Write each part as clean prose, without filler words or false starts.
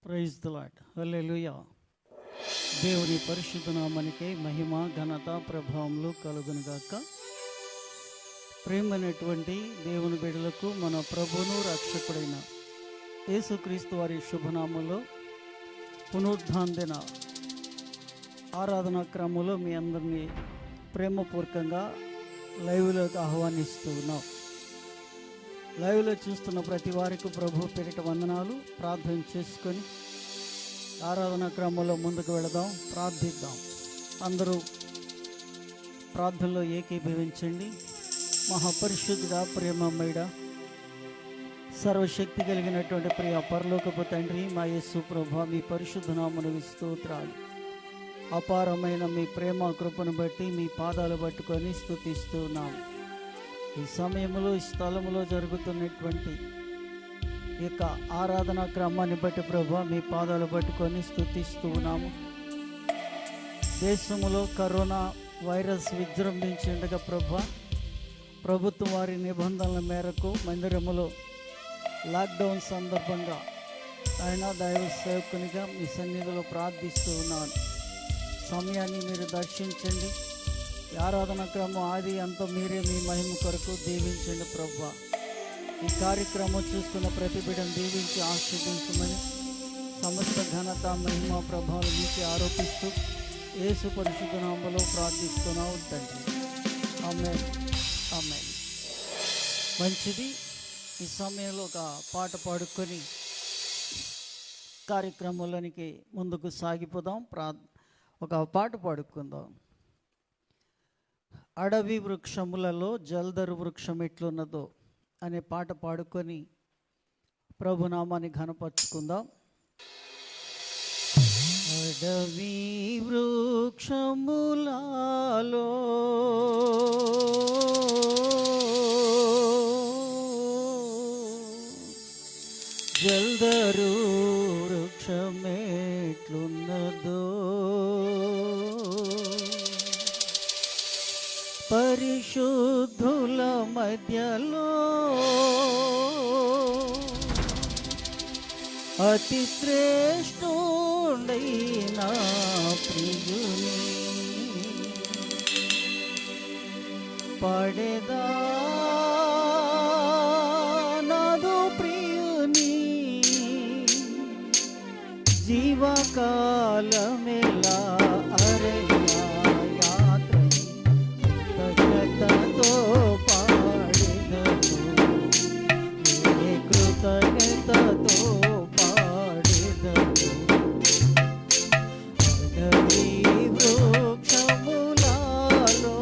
Praise the lord. హల్లెలూయా. దేవుని పరిశుద్ధ నామానికి మహిమ ఘనత ప్రభావములు కలుగునుగాక. ప్రేమైనటువంటి దేవుని బిడ్డలకు మన ప్రభువును రక్షకుడైన యేసుక్రీస్తు వారి శుభనామంలో పునరుద్ధాన దిన ఆరాధనా క్రమంలో మీ అందరినీ ప్రేమపూర్వకంగా లైవ్లోకి ఆహ్వానిస్తూ ఉన్నాం. లైవ్లో చూస్తున్న ప్రతి వారికి ప్రభు పేరిట వందనాలు. ప్రార్థన చేసుకొని ఆరాధనా క్రమంలో ముందుకు వెళదాం, ప్రార్థిద్దాం. అందరూ ప్రార్థనలో ఏకీభవించండి. మహాపరిశుద్ధుడా, ప్రేమమయుడా, సర్వశక్తి కలిగినటువంటి ప్రియ పరలోకపు తండ్రి, మా యేసు ప్రభువా, మీ పరిశుద్ధ నామమునకు స్తోత్రాలు. అపారమైన మీ ప్రేమ కృపను బట్టి మీ పాదాలు పట్టుకొని స్తుతిస్తూ ఉన్నాము. ఈ సమయంలో ఈ స్థలంలో జరుగుతున్నటువంటి ఈ యొక్క ఆరాధనా క్రమాన్ని బట్టి ప్రభువా, మీ పాదాలు పట్టుకొని స్తుతిస్తూ ఉన్నాము. దేశంలో కరోనా వైరస్ విజృంభించిండగా ప్రభువా, ప్రభుత్వం వారి నిబంధనల మేరకు మందిరములో లాక్డౌన్ సందర్భంగా ఆయన దైవ సేవకునిగా మీ సన్నిధిలో ప్రార్థిస్తూ ఉన్నాను. సమయాన్ని మీరు దర్శించండి. ఈ ఆరాధన క్రమం ఆది అంతా మీరే మీ మహిమ కొరకు దీవించండి ప్రభువా. ఈ కార్యక్రమం చూస్తున్న ప్రతి బిడ్డను దీవించి ఆశీర్వదించమని సమస్త ఘనత మహిమ ప్రభావం మీకే ఆరోపిస్తూ యేసు పరిశుద్ధ నామములో ప్రార్థిస్తున్నావు తండ్రి. ఆమేన్, ఆమేన్. మంచిది. ఈ సమయంలో ఒక పాట పాడుకొని కార్యక్రమంలోనికి ముందుకు సాగిపోదాం. ఒక పాట పాడుకుందాం. అడవి వృక్షములలో జల్దరు వృక్షం ఎట్లున్నదో అనే పాట పాడుకొని ప్రభునామాన్ని ఘనపరుచుకుందాం. అడవి వృక్షములలో జల్దరు వృక్షమెట్లున్నదో పరిశుద్ధుల మధ్యలో అతి శ్రేష్ఠుడైన ప్రియుని పడేదా నాదు ప్రియుని జీవకాలమెలా అరయ్యా యాత్రతో పాడెదను, ఏ కృతజ్ఞతతో పాడెదను. అడవి వృక్షములలో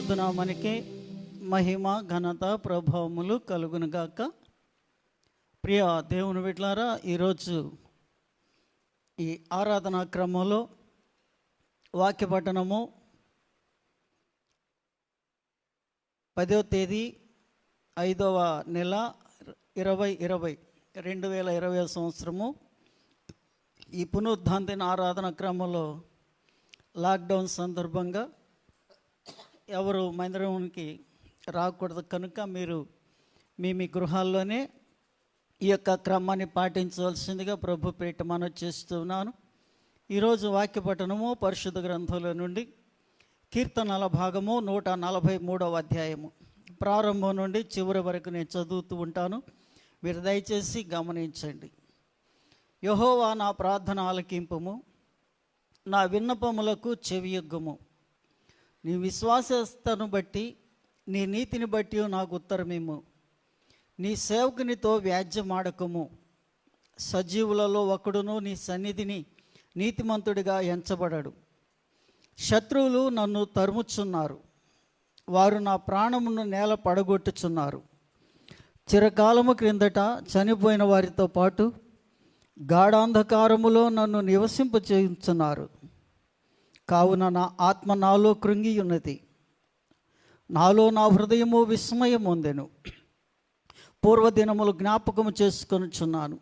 పరిశుద్ధ నామమునకే మహిమ ఘనత ప్రభావములు కలుగునుగాక. ప్రియ దేవుని బిడ్డలారా, ఈరోజు ఈ ఆరాధనా క్రమంలో వాక్య పఠనము 10వ తేదీ 5వ నెల 2020 సంవత్సరము ఈ పునరుద్ధాన ఆరాధన క్రమంలో లాక్డౌన్ సందర్భంగా ఎవరు మందిరానికి రాకూడదు కనుక మీరు మీ గృహాల్లోనే ఈ యొక్క క్రమాన్ని పాటించవలసిందిగా ప్రభు పేట మనవి చేస్తున్నాను. ఈరోజు వాక్య పఠనము పరిశుద్ధ గ్రంథంలో నుండి కీర్తనల భాగము 143వ అధ్యాయము ప్రారంభం నుండి చివరి వరకు నేను చదువుతూ ఉంటాను. మీరు దయచేసి గమనించండి. యెహోవా నా ప్రార్థన ఆలకింపుము, నా విన్నపములకు చెవియొగ్గుము. నీ విశ్వాసతను బట్టి, నీ నీతిని బట్టి నాకు ఉత్తరమిమ్ము. నీ సేవకునితో వ్యాజ్యమాడకము. సజీవులలో ఒకడును నీ సన్నిధిని నీతిమంతుడిగా ఎంచబడడు. శత్రువులు నన్ను తరుముచున్నారు, వారు నా ప్రాణమును నేల పడగొట్టుచున్నారు. చిరకాలము క్రిందట చనిపోయిన వారితో పాటు గాఢాంధకారములో నన్ను నివసింపచేయుచున్నారు. కావున నా ఆత్మ నాలో కృంగి ఉన్నది, నాలో నా హృదయము విస్మయం పొందెను. పూర్వదినములు జ్ఞాపకము చేసుకొనుచున్నాను,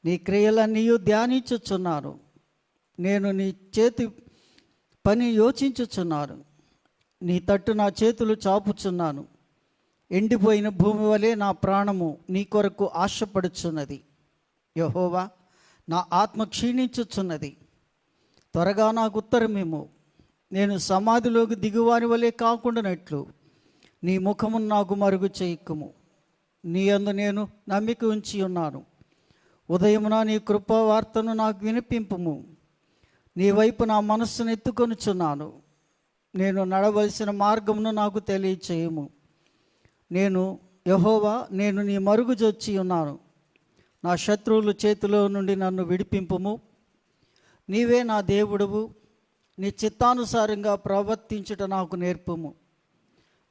నీ క్రియలన్నీ ధ్యానించుచున్నాను. నేను నీ చేతి పని యోచించుచున్నాను, నీ తట్టు నా చేతులు చాపుచున్నాను. ఎండిపోయిన భూమి వలె నా ప్రాణము నీ కొరకు ఆశపడుచున్నది. యెహోవా, నా ఆత్మ క్షీణించుచున్నది, త్వరగా నాకు ఉత్తరమేమో. నేను సమాధిలోకి దిగువాని వలె కాకుండానట్లు నీ ముఖమును నాకు మరుగు చేయకుము. నీ యందు నేను నమ్మిక ఉంచి ఉన్నాను. ఉదయమున నీ కృపా వార్తను నాకు వినిపింపుము. నీ వైపు నా మనస్సును ఎత్తుకొనుచున్నాను. నేను నడవలసిన మార్గమును నాకు తెలియచేయము. యెహోవా, నేను నీ మరుగు జొచ్చి ఉన్నాను. నా శత్రువుల చేతిలో నుండి నన్ను విడిపింపుము. నీవే నా దేవుడవు, నీ చిత్తానుసారంగా ప్రవర్తించుట నాకు నేర్పుము.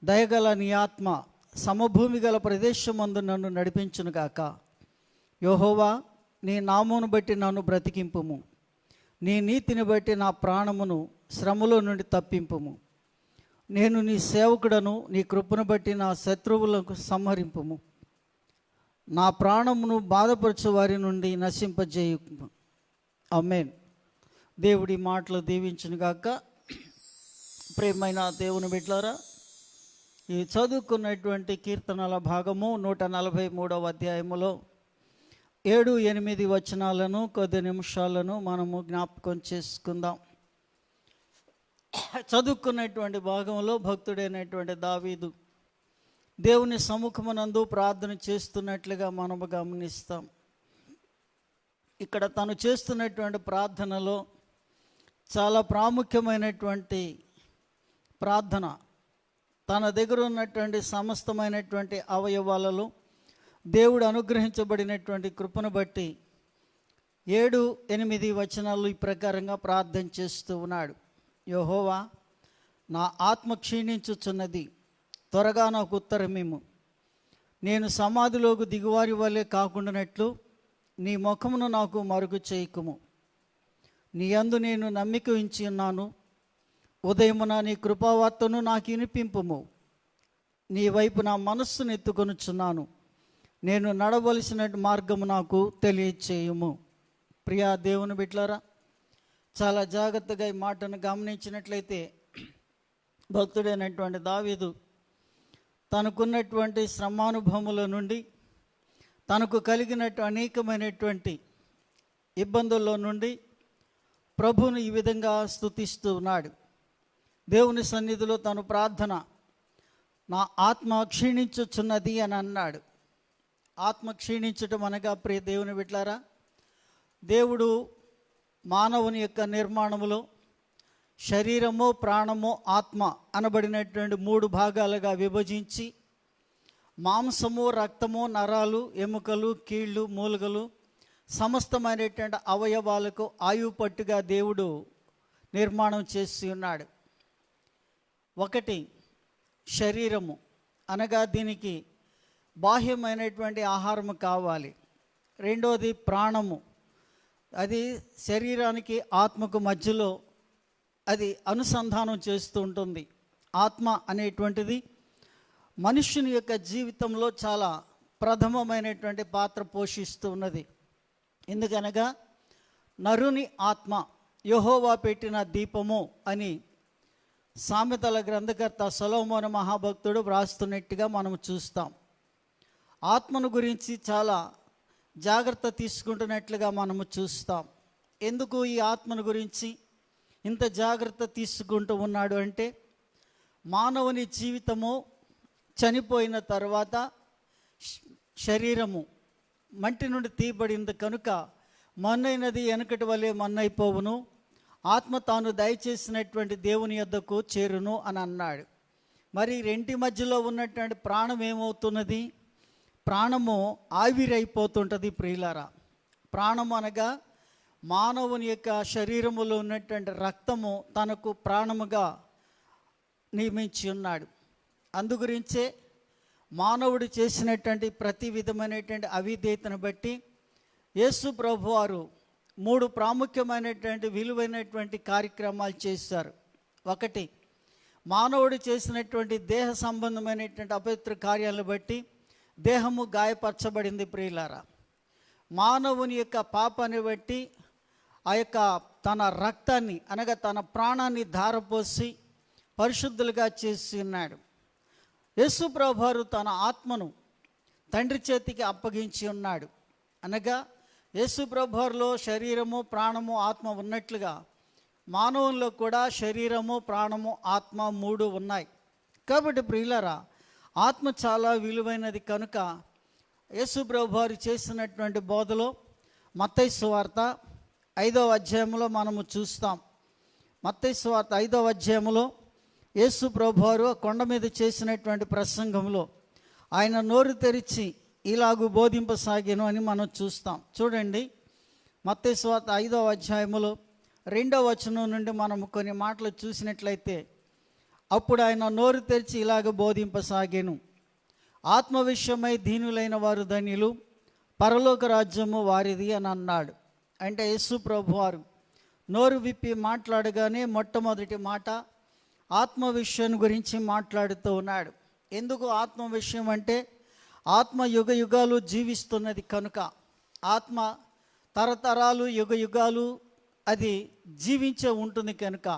దయగల నీ ఆత్మ సమభూమి గల ప్రదేశమందు నన్ను నడిపించునుగాక. యెహోవా, నీ నామమును బట్టి నన్ను బ్రతికింపుము. నీ నీతిని బట్టి నా ప్రాణమును శ్రమలో నుండి తప్పింపుము. నేను నీ సేవకుడను, నీ కృపను బట్టి నా శత్రువులకు సంహరింపుము. నా ప్రాణమును బాధపరచు వారి నుండి నశింపజేయుము. ఆమేన్. దేవుడి మాటలు దీవించునుగాక. ప్రియమైన దేవుని బిడ్డలారా, ఈ చదువుకున్నటువంటి కీర్తనల భాగము 143వ అధ్యాయములో 7-8 వచనాలను కొద్ది నిమిషాలను మనము జ్ఞాపకం చేసుకుందాం. చదువుకున్నటువంటి భాగంలో భక్తుడైనటువంటి దావీదు దేవుని సముఖమునందు ప్రార్థన చేస్తున్నట్లుగా మనము గమనిస్తాం. ఇక్కడ తను చేస్తున్నటువంటి ప్రార్థనలో చాలా ప్రాముఖ్యమైనటువంటి ప్రార్థన. తన దగ్గర ఉన్నటువంటి సమస్తమైనటువంటి అవయవాలలో దేవుడు అనుగ్రహించబడినటువంటి కృపను బట్టి 7-8 వచనాలు ఈ ప్రకారంగా ప్రార్థన చేస్తూ ఉన్నాడు. యెహోవా, నా ఆత్మ క్షీణించుచున్నది, త్వరగా నాకు ఉత్తరమిమ్ము. నేను సమాధిలోకి దిగువారి వలె కాకుండానట్లు నీ ముఖమును నాకు మరుగు చేయకుము. నీ యందు నేను నమ్మిక ఉంచి ఉన్నాను. ఉదయమున నీ కృపావార్తను నాకు వినిపింపుము. నీ వైపు నా మనస్సును ఎత్తుకొనుచున్నాను. నేను నడవలసిన మార్గము నాకు తెలియచేయుము. ప్రియా దేవుని బిడ్డలారా, చాలా జాగ్రత్తగా ఈ మాటను గమనించినట్లయితే భక్తుడైనటువంటి దావీదు తనకున్నటువంటి శ్రమానుభవముల నుండి, తనకు కలిగినట్టు అనేకమైనటువంటి ఇబ్బందుల్లో నుండి ప్రభువును ఈ విధంగా స్తుతిస్తూ ఉన్నాడు. దేవుని సన్నిధిలో తను ప్రార్థన, నా ఆత్మ క్షీణించుచున్నది అని అన్నాడు. ఆత్మ క్షీణించటం అనగా ప్రియ దేవుని బిడ్డలారా, దేవుడు మానవుని యొక్క నిర్మాణములో శరీరము, ప్రాణము, ఆత్మ అనబడినటువంటి 3 భాగాలుగా విభజించి మాంసము, రక్తము, నరాలు, ఎముకలు, కీళ్ళు, మూలుగలు సమస్తమైనటువంటి అవయవాలకు ఆయువు పట్టుగా దేవుడు నిర్మాణం చేసి ఉన్నాడు. ఒకటి శరీరము అనగా దీనికి బాహ్యమైనటువంటి ఆహారము కావాలి. రెండోది ప్రాణము, అది శరీరానికి ఆత్మకు మధ్యలో అది అనుసంధానం చేస్తూ ఉంటుంది. ఆత్మ అనేటువంటిది మనుష్యుని యొక్క జీవితంలో చాలా ప్రథమమైనటువంటి పాత్ర పోషిస్తూ ఉన్నది. ఎందుకనగా నరుని ఆత్మ యెహోవా పెట్టిన దీపము అని సామెతల గ్రంథకర్త సొలొమోను మహాభక్తుడు వ్రాస్తున్నట్టుగా మనం చూస్తాం. ఆత్మను గురించి చాలా జాగ్రత్త తీసుకుంటున్నట్లుగా మనము చూస్తాం. ఎందుకు ఈ ఆత్మను గురించి ఇంత జాగ్రత్త తీసుకుంటూ ఉన్నాడు అంటే, మానవుని జీవితము చనిపోయిన తర్వాత శరీరము మంటి నుండి తీయబడింది కనుక మన్నైనది వెనకటి వలె మన్నైపోవును, ఆత్మ తాను దయచేసినటువంటి దేవుని యొద్దకు చేరును అని అన్నాడు. మరి రెంటి మధ్యలో ఉన్నటువంటి ప్రాణం ఏమవుతున్నది? ప్రాణము ఆవిరైపోతుంటుంది ప్రియులారా. ప్రాణము అనగా మానవుని యొక్క శరీరములో ఉన్నటువంటి రక్తము తనకు ప్రాణముగా నియమించి ఉన్నాడు. అందుగురించే మానవుడు చేసినటువంటి ప్రతి విధమైనటువంటి అవిధేయతను బట్టి యేసు ప్రభువారు 3 ప్రాముఖ్యమైనటువంటి విలువైనటువంటి కార్యక్రమాలు చేశారు. ఒకటి, మానవుడు చేసినటువంటి దేహ సంబంధమైనటువంటి అపవిత్ర కార్యాలను బట్టి దేహము గాయపరచబడింది ప్రియులారా. మానవుని యొక్క పాపాన్ని బట్టి ఆ యొక్క తన రక్తాన్ని అనగా తన ప్రాణాన్ని ధారపోసి పరిశుద్ధులుగా చేసి ఉన్నాడు. యేసు ప్రభువారు తన ఆత్మను తండ్రి చేతికి అప్పగించి ఉన్నాడు. అనగా యేసు ప్రభువారిలో శరీరము, ప్రాణము, ఆత్మ ఉన్నట్లుగా మానవుల్లో కూడా శరీరము, ప్రాణము, ఆత్మ 3 ఉన్నాయి. కాబట్టి ప్రియులారా, ఆత్మ చాలా విలువైనది కనుక యేసు ప్రభువారు చేసినటువంటి బోధలో మత్తయి సువార్త 5వ అధ్యాయంలో మనము చూస్తాం. మత్తయి సువార్త 5వ అధ్యాయంలో యేసు ప్రభువారు కొండ మీద చేసినటువంటి ప్రసంగంలో ఆయన నోరు తెరిచి ఇలాగూ బోధింపసాగాను అని మనం చూస్తాం. చూడండి, మత్తయి సువార్త 5వ అధ్యాయంలో 2వ వచనం నుండి మనం కొన్ని మాటలు చూసినట్లయితే, అప్పుడు ఆయన నోరు తెరిచి ఇలాగ బోధింపసాగాను, ఆత్మ విషయమై దీనులైన వారు ధన్యులు, పరలోక రాజ్యము వారిది అని అన్నాడు. అంటే యేసు ప్రభువారు నోరు విప్పి మాట్లాడగానే మొట్టమొదటి మాట ఆత్మ విషయం గురించి మాట్లాడుతూ ఉన్నాడు. ఎందుకు ఆత్మ విషయం అంటే, ఆత్మ యుగ యుగాలు జీవిస్తున్నది కనుక, ఆత్మ తరతరాలు యుగ యుగాలు అది జీవించే ఉంటుంది కనుక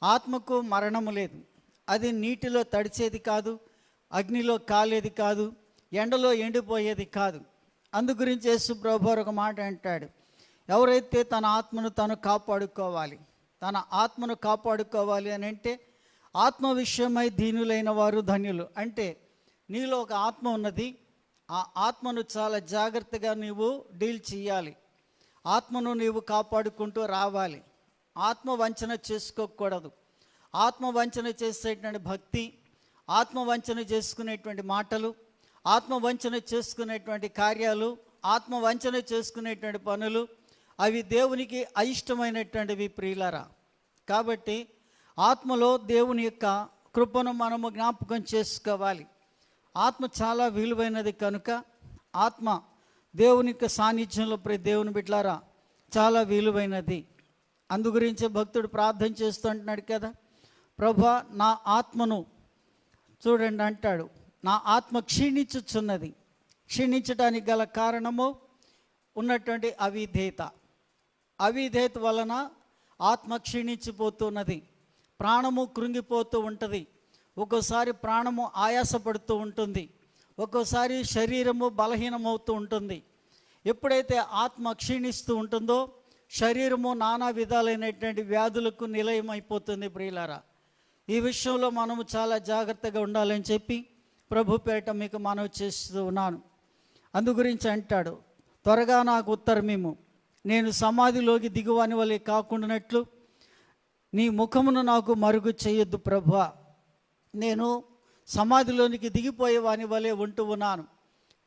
ఆత్మకు మరణము లేదు. అది నీటిలో తడిచేది కాదు, అగ్నిలో కాలేది కాదు, ఎండలో ఎండిపోయేది కాదు. అందు గురించి యేసు ప్రభువారు ఒక మాట అంటాడు, ఎవరైతే తన ఆత్మను తను కాపాడుకోవాలి, తన ఆత్మను కాపాడుకోవాలి అని అంటే, ఆత్మ విషయమై దీనులైన వారు ధన్యులు. అంటే నీలో ఒక ఆత్మ ఉన్నది, ఆ ఆత్మను చాలా జాగ్రత్తగా నీవు డీల్ చేయాలి. ఆత్మను నీవు కాపాడుకుంటూ రావాలి. ఆత్మ వంచన చేసుకోకూడదు. ఆత్మ వంచన చేసేటువంటి భక్తి, ఆత్మ వంచన చేసుకునేటువంటి మాటలు, ఆత్మ వంచన చేసుకునేటువంటి కార్యాలు, ఆత్మ వంచన చేసుకునేటువంటి పనులు అవి దేవునికి అయిష్టమైనటువంటివి ప్రియులారా. కాబట్టి ఆత్మలో దేవుని యొక్క కృపను మనము జ్ఞాపకం చేసుకోవాలి. ఆత్మ చాలా విలువైనది కనుక ఆత్మ దేవుని యొక్క సాన్నిధ్యంలో దేవుని బిడ్డలారా చాలా విలువైనది. అందుగురించే భక్తుడు ప్రార్థన చేస్తూ అంటున్నాడు కదా, ప్రభువా నా ఆత్మను చూడండి అంటాడు, నా ఆత్మ క్షీణించుచున్నది. క్షీణించడానికి గల కారణము ఉన్నటువంటి అవిధేయత. అవిధేయత వలన ఆత్మ క్షీణించిపోతున్నది, ప్రాణము కృంగిపోతూ ఉంటుంది. ఒక్కోసారి ప్రాణము ఆయాసపడుతూ ఉంటుంది, ఒక్కోసారి శరీరము బలహీనమవుతూ ఉంటుంది. ఎప్పుడైతే ఆత్మ క్షీణిస్తూ ఉంటుందో శరీరము నానా విధాలైనటువంటి వ్యాధులకు నిలయమైపోతుంది ప్రియులారా. ఈ విషయంలో మనము చాలా జాగ్రత్తగా ఉండాలని చెప్పి ప్రభు పేట మీకు మనవి చేస్తూ ఉన్నాను. అందు గురించి అంటాడు, త్వరగా నాకు ఉత్తరమేమో, నేను సమాధిలోకి దిగువని వలె కాకుండానట్లు నీ ముఖమును నాకు మరుగు చేయొద్దు ప్రభువా. నేను సమాధిలోనికి దిగిపోయేవాని వలె ఉంటూ ఉన్నాను,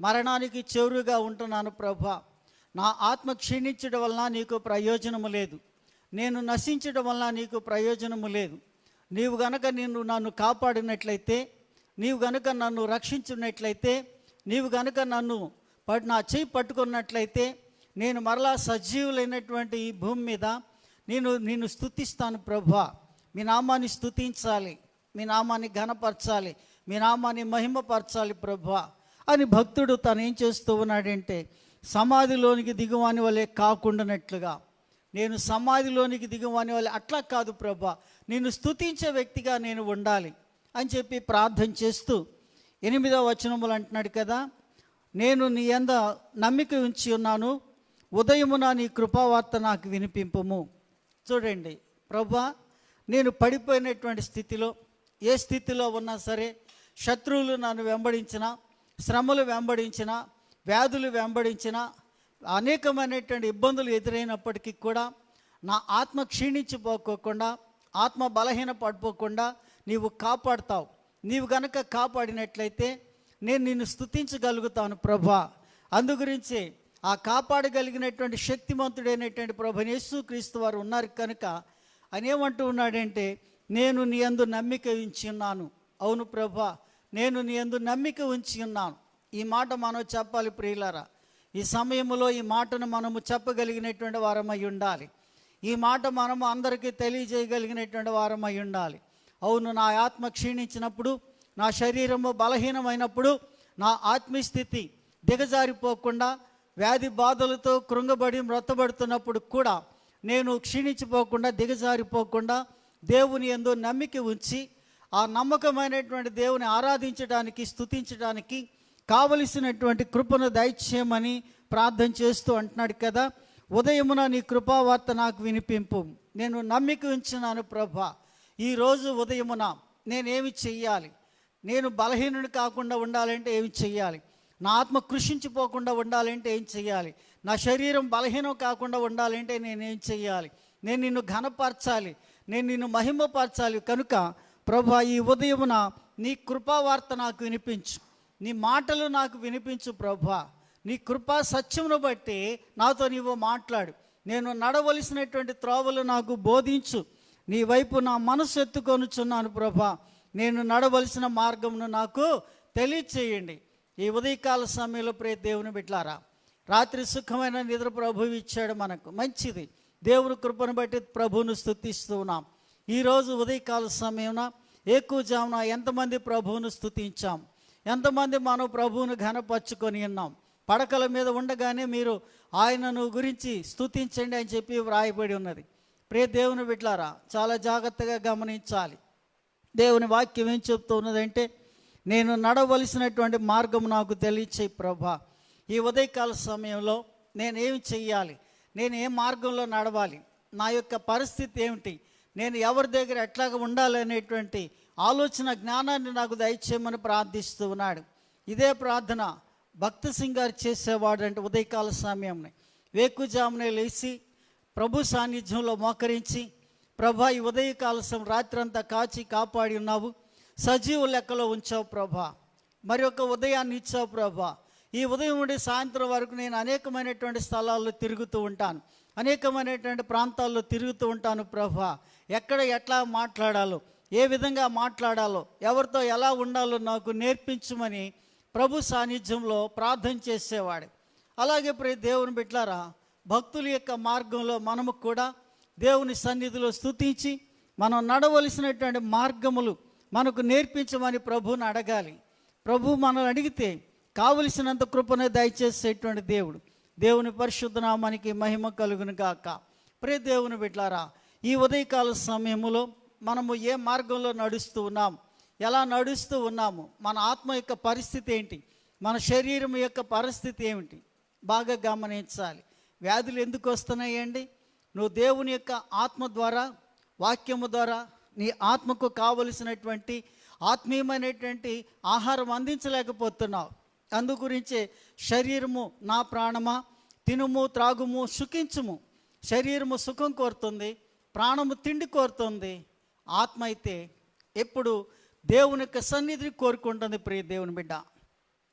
మరణానికి చెరువుగా ఉంటున్నాను ప్రభువా. నా ఆత్మ క్షీణించడం వలన నీకు ప్రయోజనము లేదు, నేను నశించడం వలన నీకు ప్రయోజనము లేదు. నీవు గనక నన్ను కాపాడినట్లయితే నీవు గనుక నన్ను రక్షించున్నట్లయితే, నీవు గనుక నన్ను నా చేయి పట్టుకున్నట్లయితే, నేను మరలా సజీవులైనటువంటి ఈ భూమి మీద నిన్ను స్తుతిస్తాను ప్రభువా. మీ నామాన్ని స్తుతించాలి, మీ నామాన్ని ఘనపరచాలి, మీ నామాన్ని మహిమపరచాలి ప్రభువా అని భక్తుడు తను ఏం చేస్తూ ఉన్నాడంటే, సమాధిలోనికి దిగువాని వలె కాకుండానట్లుగా, నేను సమాధిలోనికి దిగువాని వలె అట్లా కాదు ప్రభువా, నిన్ను స్తుతించే వ్యక్తిగా నేను ఉండాలి అని చెప్పి ప్రార్థన చేస్తూ 8వ వచనములు అంటున్నాడు కదా, నేను నీ యంద నమ్మిక ఉంచి ఉన్నాను, ఉదయమున నీ కృపావార్త నాకు వినిపింపుము. చూడండి ప్రభువా, నేను పడిపోయినటువంటి స్థితిలో, ఏ స్థితిలో ఉన్నా సరే, శత్రువులు నన్ను వెంబడించినా, శ్రమలు వెంబడించినా, వ్యాధులు వెంబడించినా, అనేకమైనటువంటి ఇబ్బందులు ఎదురైనప్పటికీ కూడా నా ఆత్మ క్షీణించిపోకోకుండా, ఆత్మ బలహీన పడిపోకుండా నీవు కాపాడుతావు. నీవు గనక కాపాడినట్లయితే నేను నిన్ను స్తుతించగలుగుతాను ప్రభువా. అందుగురించి ఆ కాపాడగలిగినటువంటి శక్తిమంతుడైనటువంటి ప్రభువైన యేసుక్రీస్తు వారు ఉన్నారు కనుక ఆయన ఏమంటూ ఉన్నాడంటే, నేను నీ యందు నమ్మిక ఉంచి ఉన్నాను. అవును ప్రభువా, నేను నీ యందు నమ్మిక ఉంచి ఉన్నాను. ఈ మాట మనం చెప్పాలి ప్రియులారా. ఈ సమయంలో ఈ మాటను మనము చెప్పగలిగినటువంటి వారమై ఉండాలి. ఈ మాట మనము అందరికీ తెలియజేయగలిగినటువంటి వారమై ఉండాలి. అవును, నా ఆత్మ క్షీణించినప్పుడు, నా శరీరము బలహీనమైనప్పుడు, నా ఆత్మీయస్థితి దిగజారిపోకుండా, వ్యాధి బాధలతో కృంగబడి మ్రొత్తబడుతున్నప్పుడు కూడా నేను క్షీణించిపోకుండా, దిగజారిపోకుండా దేవుని యందు నమ్మిక ఉంచి, ఆ నమ్మకమైనటువంటి దేవుని ఆరాధించడానికి, స్తుతించడానికి కావలసినటువంటి కృపను దయచేయమని ప్రార్థన చేస్తూ అంటున్నాడు కదా, ఉదయమున నీ కృపావార్త నాకు వినిపింపు. నేను నమ్మిక ఉంచినాను ప్రభా. ఈరోజు ఉదయమున నేనేమి చెయ్యాలి? నేను బలహీనుని కాకుండా ఉండాలంటే ఏమి చెయ్యాలి? నా ఆత్మ కృషించిపోకుండా ఉండాలంటే ఏం చెయ్యాలి? నా శరీరం బలహీనం కాకుండా ఉండాలంటే నేనేం చెయ్యాలి? నేను నిన్ను ఘనపరచాలి, నేను నిన్ను మహిమపరచాలి. కనుక ప్రభువా, ఈ ఉదయమున నీ కృపావార్త నాకు వినిపించు, నీ మాటలు నాకు వినిపించు ప్రభువా. నీ కృపా సత్యమును బట్టి నాతో నీవు మాట్లాడు. నేను నడవలసినటువంటి త్రోవలు నాకు బోధించు. నీ వైపు నా మనసు ఎత్తుకొనుచున్నాను ప్రభా. నేను నడవలసిన మార్గమును నాకు తెలియచేయండి. ఈ ఉదయకాల సమయంలో ప్రియ దేవుని బిడ్డలారా, రాత్రి సుఖమైన నిద్ర ప్రభువు ఇచ్చాడు మనకు, మంచిది. దేవుని కృపను బట్టి ప్రభువును స్తుతిస్తూ ఉన్నాం. ఈరోజు ఉదయకాల సమయమున ఏకుజామున ఎంతమంది ప్రభువును స్తుతించాం? ఎంతమంది మనం ప్రభువును ఘనపరుచుకొని ఉన్నాం? పడకల మీద ఉండగానే మీరు ఆయనను గురించి స్తుతించండి అని చెప్పి వ్రాయబడి ఉన్నది. ప్రియ దేవుని బిడ్డలారా, చాలా జాగ్రత్తగా గమనించాలి. దేవుని వాక్యం ఏం చెప్తూ ఉన్నదంటే, నేను నడవలసినటువంటి మార్గం నాకు తెలియచేయి ప్రభా. ఈ ఉదయకాల సమయంలో నేనేమి చెయ్యాలి? నేను ఏ మార్గంలో నడవాలి? నా యొక్క పరిస్థితి ఏమిటి? నేను ఎవరి దగ్గర ఎట్లాగా ఉండాలి అనేటువంటి ఆలోచన జ్ఞానాన్ని నాకు దయచేయమని ప్రార్థిస్తూ ఉన్నాడు. ఇదే ప్రార్థన భక్త సింగ్ గారు చేసేవాడు. అంటే ఉదయకాల సమయంలో వేకుజామునే లేచి ప్రభు సాన్నిధ్యంలో మోకరించి, ప్రభా ఈ ఉదయకాల రాత్రంతా కాచి కాపాడి ఉన్నావు, సజీవ లెక్కలో ఉంచావు ప్రభా, మరి ఒక ఉదయాన్ని ఇచ్చావు ప్రభా. ఈ ఉదయం నుండి సాయంత్రం వరకు నేను అనేకమైనటువంటి స్థలాల్లో తిరుగుతూ ఉంటాను, అనేకమైనటువంటి ప్రాంతాల్లో తిరుగుతూ ఉంటాను ప్రభా. ఎక్కడ ఎట్లా మాట్లాడాలో, ఏ విధంగా మాట్లాడాలో, ఎవరితో ఎలా ఉండాలో నాకు నేర్పించమని ప్రభు సాన్నిధ్యంలో ప్రార్థన చేసేవాడు. అలాగే ప్రియ దేవుని బిడ్డలారా, భక్తుల యొక్క మార్గంలో మనము కూడా దేవుని సన్నిధిలో స్తుతించి మనం నడవలసినటువంటి మార్గములు మనకు నేర్పించమని ప్రభువుని అడగాలి. ప్రభు మనల్ని అడిగితే కావలసినంత కృపను దయచేసేటువంటి దేవుడు. దేవుని పరిశుద్ధ నామానికి మహిమ కలుగును గాక. ప్రియ దేవుని బిడ్డలారా, ఈ ఉదయకాల సమయంలో మనము ఏ మార్గంలో నడుస్తూ ఉన్నాం, ఎలా నడుస్తూ ఉన్నాము, మన ఆత్మ యొక్క పరిస్థితి ఏంటి, మన శరీరం యొక్క పరిస్థితి ఏమిటి బాగా గమనించాలి. వ్యాధులు ఎందుకు వస్తున్నాయండి? నువ్వు దేవుని యొక్క ఆత్మ ద్వారా, వాక్యము ద్వారా నీ ఆత్మకు కావలసినటువంటి ఆత్మీయమైనటువంటి ఆహారం అందించలేకపోతున్నావు. అందు గురించే శరీరము నా ప్రాణమా తినుము త్రాగుము సుఖించుము. శరీరము సుఖం కోరుతుంది, ప్రాణము తిండి కోరుతుంది. ఆత్మ అయితే ఎప్పుడు దేవుని యొక్క సన్నిధిని కోరుకుంటుంది. ప్రియ దేవుని బిడ్డ,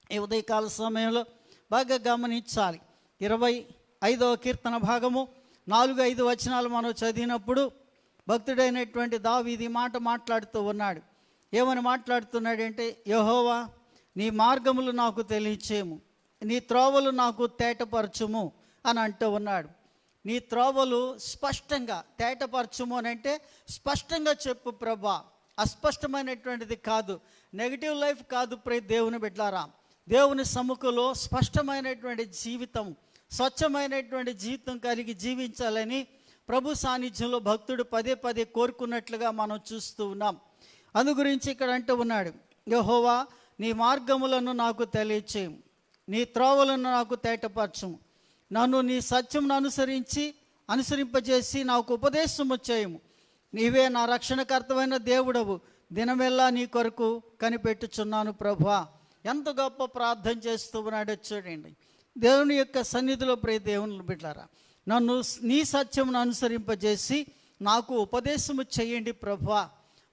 ఈ ఉదయకాల సమయంలో బాగా గమనించాలి. 25వ కీర్తన భాగము 4-5 వచనాలు మనం చదివినప్పుడు భక్తుడైనటువంటి దావీదు ఈ మాట మాట్లాడుతూ ఉన్నాడు. ఏమని మాట్లాడుతున్నాడంటే, యెహోవా నీ మార్గములు నాకు తెలియచేయము, నీ త్రోవలు నాకు తేటపరచుము అని అంటూ ఉన్నాడు. నీ త్రోవలు స్పష్టంగా తేటపరచుము అని అంటే స్పష్టంగా చెప్పు ప్రభా, అస్పష్టమైనటువంటిది కాదు, నెగిటివ్ లైఫ్ కాదు. దేవుని బిడ్డలారా, దేవుని సముఖంలో స్పష్టమైనటువంటి జీవితం, స్వచ్ఛమైనటువంటి జీవితం కలిగి జీవించాలని ప్రభు సాన్నిధ్యంలో భక్తుడు పదే పదే కోరుకున్నట్లుగా మనం చూస్తూ ఉన్నాం. అందు గురించి ఇక్కడ అంటూ ఉన్నాడు, యెహోవా నీ మార్గములను నాకు తెలియచేయము, నీ త్రోవలను నాకు తేటపరచుము, నన్ను నీ సత్యమును అనుసరింపజేసి నాకు ఉపదేశము చేయము. నీవే నా రక్షణకర్తమైన దేవుడవు, దినమెల్లా నీ కొరకు కనిపెట్టుచున్నాను ప్రభువా. ఎంత గొప్ప ప్రార్థన చేస్తూ ఉన్నాడో చూడండి. దేవుని యొక్క సన్నిధిలో దేవుని బిడ్డలారా, నన్ను నీ సత్యమును అనుసరింపజేసి నాకు ఉపదేశము చేయండి ప్రభువా.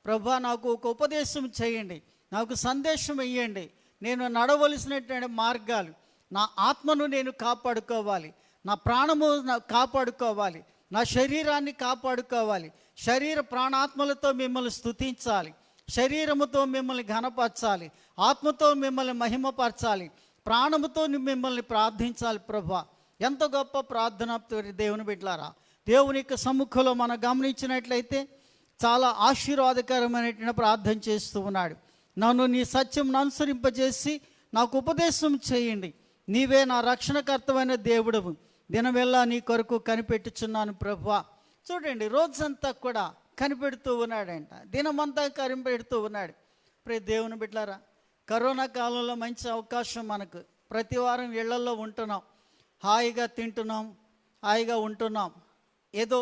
ప్రభువా, నాకు ఒక ఉపదేశం చేయండి, నాకు సందేశం ఇవ్వండి. నేను నడవలసినటువంటి మార్గాలు, నా ఆత్మను నేను కాపాడుకోవాలి, నా ప్రాణము కాపాడుకోవాలి, నా శరీరాన్ని కాపాడుకోవాలి, శరీర ప్రాణాత్మలతో మిమ్మల్ని స్తుతించాలి, శరీరముతో మిమ్మల్ని ఘనపరచాలి, ఆత్మతో మిమ్మల్ని మహిమపరచాలి, ప్రాణముతో మిమ్మల్ని ప్రార్థించాలి ప్రభువా. ఎంత గొప్ప ప్రార్థన దేవుని బిడ్డలారా. దేవుని యొక్క సముఖంలో మనం గమనించినట్లయితే చాలా ఆశీర్వాదకరమైనటువంటి ప్రార్థన చేస్తూ ఉన్నాడు. నన్ను నీ సత్యం అనుసరింపజేసి నాకు ఉపదేశం చేయండి, నీవే నా రక్షణకర్తమైన దేవుడవు, దినమెల్లా నీ కొరకు కనిపెట్టుచున్నాను ప్రభువా. చూడండి, రోజంతా కూడా కనిపెడుతూ ఉన్నాడంట, దినమంతా కనిపెడుతూ ఉన్నాడు. దేవుని బిడ్డలారా, కరోనా కాలంలో మంచి అవకాశం మనకు. ప్రతి వారం ఇళ్లలో ఉంటున్నాం, హాయిగా తింటున్నాం, హాయిగా ఉంటున్నాం, ఏదో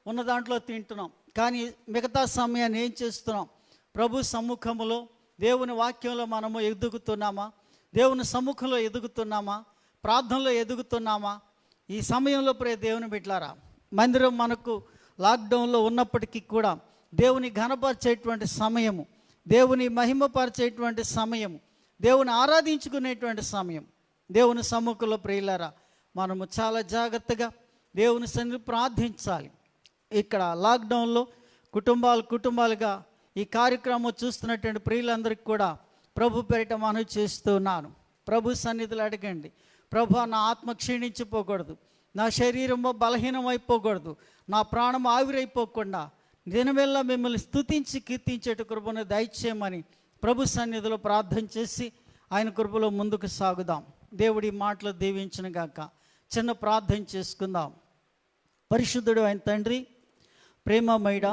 ఉన్న దాంట్లో తింటున్నాం. కానీ మిగతా సమయాన్ని ఏం చేస్తున్నాం? ప్రభు సమ్ముఖంలో, దేవుని వాక్యంలో మనము ఎదుగుతున్నామా? దేవుని సమ్ముఖంలో ఎదుగుతున్నామా? ప్రార్థనలో ఎదుగుతున్నామా? ఈ సమయంలో దేవుని బిడ్డలారా, మందిరం మనకు లాక్డౌన్లో ఉన్నప్పటికీ కూడా దేవుని ఘనపరిచేటువంటి సమయము, దేవుని మహిమపరిచేటువంటి సమయము, దేవుని ఆరాధించుకునేటువంటి సమయం. దేవుని సమ్ముఖంలో ప్రియులారా, మనము చాలా జాగ్రత్తగా దేవుని సన్నిధిలో ప్రార్థించాలి. ఇక్కడ లాక్డౌన్లో కుటుంబాలుగా ఈ కార్యక్రమం చూస్తున్నటువంటి ప్రియులందరికీ కూడా ప్రభు పేరిట మనవి చేస్తున్నాను. ప్రభు సన్నిధిలో అడగండి, ప్రభు నా ఆత్మ క్షీణించిపోకూడదు, నా శరీరము బలహీనమైపోకూడదు, నా ప్రాణం ఆవిరైపోకుండా దినవెల్లా మిమ్మల్ని స్తుతించి కీర్తించేట కృపను దయచేయమని ప్రభు సన్నిధిలో ప్రార్థన చేసి ఆయన కృపలో ముందుకు సాగుదాం. దేవుడి మాటలు దీవించును గాక. చిన్న ప్రార్థన చేసుకుందాం. పరిశుద్ధుడు అయిన తండ్రి, ప్రేమమయుడ,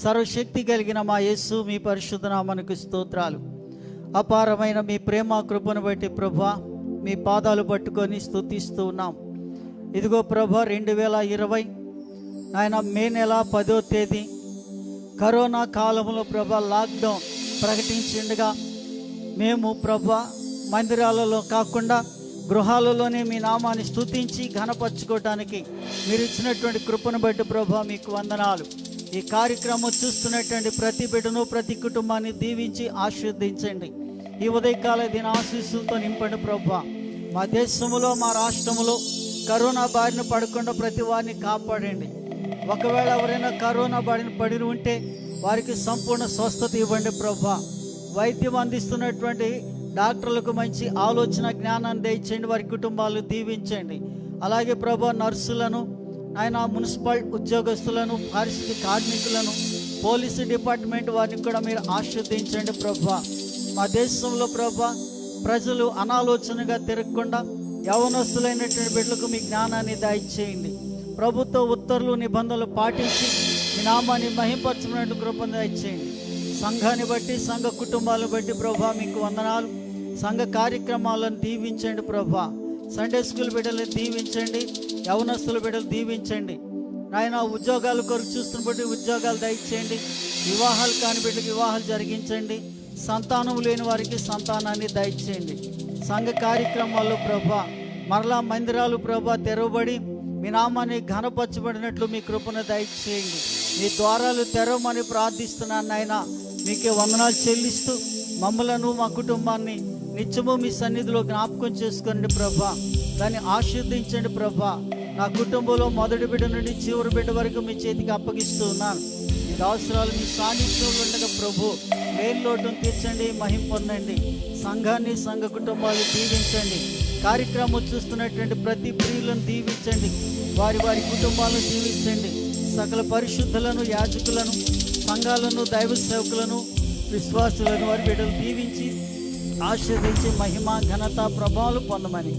సర్వశక్తి కలిగిన మా యేసు, మీ పరిశుద్ధ నామమునకు స్తోత్రాలు. అపారమైన మీ ప్రేమ కృపను బట్టి ప్రభువా, మీ పాదాలు పట్టుకొని స్తుతిస్తూ ఉన్నాం. ఇదిగో ప్రభా, 2020 ఆయన మే నెల 10వ తేదీ కరోనా కాలంలో ప్రభా లాక్డౌన్ ప్రకటించిండగా మేము ప్రభా మందిరాలలో కాకుండా గృహాలలోనే మీ నామాన్ని స్తుతించి ఘనపరచుకోవడానికి మీరు ఇచ్చినటువంటి కృపను బట్టి ప్రభా మీకు వందనాలు. ఈ కార్యక్రమం చూస్తున్నటువంటి ప్రతి బిడ్డను, ప్రతి కుటుంబాన్ని దీవించి ఆశీర్వదించండి. ఈ ఉదయకాల దిన ఆశీస్సులతో నింపండి ప్రభా. మా దేశంలో, మా రాష్ట్రంలో కరోనా బారిన పడకుండా ప్రతి వారిని కాపాడండి. ఒకవేళ ఎవరైనా కరోనా బారిన పడి ఉంటే వారికి సంపూర్ణ స్వస్థత ఇవ్వండి ప్రభా. వైద్యం అందిస్తున్నటువంటి డాక్టర్లకు మంచి ఆలోచన, జ్ఞానాన్ని దయచేయండి, వారి కుటుంబాలు దీవించండి. అలాగే ప్రభా, నర్సులను, ఆయన మున్సిపల్ ఉద్యోగస్తులను, పారిశుద్ధ్య కార్మికులను, పోలీసు డిపార్ట్మెంట్ వారిని కూడా మీరు ఆశీర్వదించండి ప్రభా. మా దేశంలో ప్రభా, ప్రజలు అనాలోచనగా తిరగకుండా యవనస్తులైనటువంటి బిడ్డలకు మీ జ్ఞానాన్ని దయచేయండి. ప్రభుత్వ ఉత్తర్వులు, నిబంధనలు పాటించి మీ నామాన్ని మహింపరచమన్నట్టు కృపను దయచేయండి. సంఘాన్ని బట్టి, సంఘ కుటుంబాలను బట్టి ప్రభా మీకు వందనాలు. సంఘ కార్యక్రమాలను దీవించండి ప్రభా. సండే స్కూల్ బిడ్డలు దీవించండి, యవనస్తుల బిడ్డలు దీవించండి. ఆయన ఉద్యోగాల కొరకు చూస్తున్న బట్టి ఉద్యోగాలు దయచేయండి. వివాహాలు కాని బిడ్డలకు వివాహాలు జరిగించండి. సంతానం లేని వారికి సంతానాన్ని దయచేయండి. సంఘ కార్యక్రమాల్లో ప్రభా, మరలా మందిరాలు ప్రభా తెరవబడి మీ నామాన్ని ఘనపరచబడినట్లు మీ కృపను దయచేయండి. మీ ద్వారాలు తెరవమని ప్రార్థిస్తున్నాను నాయన. మీకే వందనాలు చెల్లిస్తూ మమ్మలను, మా కుటుంబాన్ని నిత్యము మీ సన్నిధిలో జ్ఞాపకం చేసుకోండి ప్రభా. దాన్ని ఆశీర్వదించండి ప్రభా. నా కుటుంబంలో మొదటి బిడ్డ నుండి చివరి బిడ్డ వరకు మీ చేతికి అప్పగిస్తూ ఉన్నాను. దాసురాలు మీ సాన్నిధ్యంలో ఉండగా ప్రభు లేని లోటును తీర్చండి, మహిమ పొందండి. సంఘాన్ని, సంఘ కుటుంబాలు దీవించండి. కార్యక్రమం చూస్తున్నటువంటి ప్రతి ప్రియులను దీవించండి, వారి వారి కుటుంబాలను దీవించండి. సకల పరిశుద్ధులను, యాజకులను, సంఘాలను, దైవ సేవకులను, విశ్వాసులను వారి బిడ్డలు దీవించి ఆశీర్వదించి మహిమ, ఘనత, ప్రభావాలు పొందమని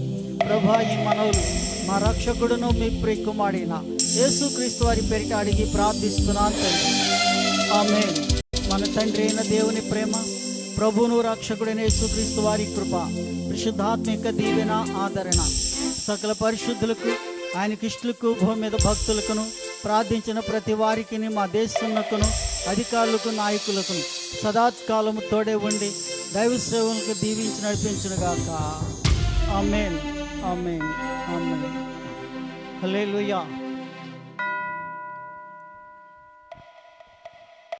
ప్రభా ఈ మనవులు మా రక్షకుడును మీ ప్రియ కుమారుడైన యేసుక్రీస్తు వారి పేరిట అడిగి ప్రార్థిస్తున్నాను తండ్రి. ఆమేన్. మన తండ్రి అయిన దేవుని ప్రేమ, ప్రభువును రక్షకుడైన యేసుక్రీస్తు వారి కృప, పరిశుద్ధాత్మిక దీవెన, ఆదరణ సకల పరిశుద్ధులకు, ఆయనకి ఇష్టలకు, భూమి మీద భక్తులకును, ప్రార్థించిన ప్రతి వారికి, మా దేశమునకును, అధికారులకు, నాయకులకును సదాకాలము తోడే ఉండి దైవ సేవలకు దీవించి నడిపించునుగాక. ఆమేన్, ఆమేన్, ఆమేన్. హల్లెలూయా.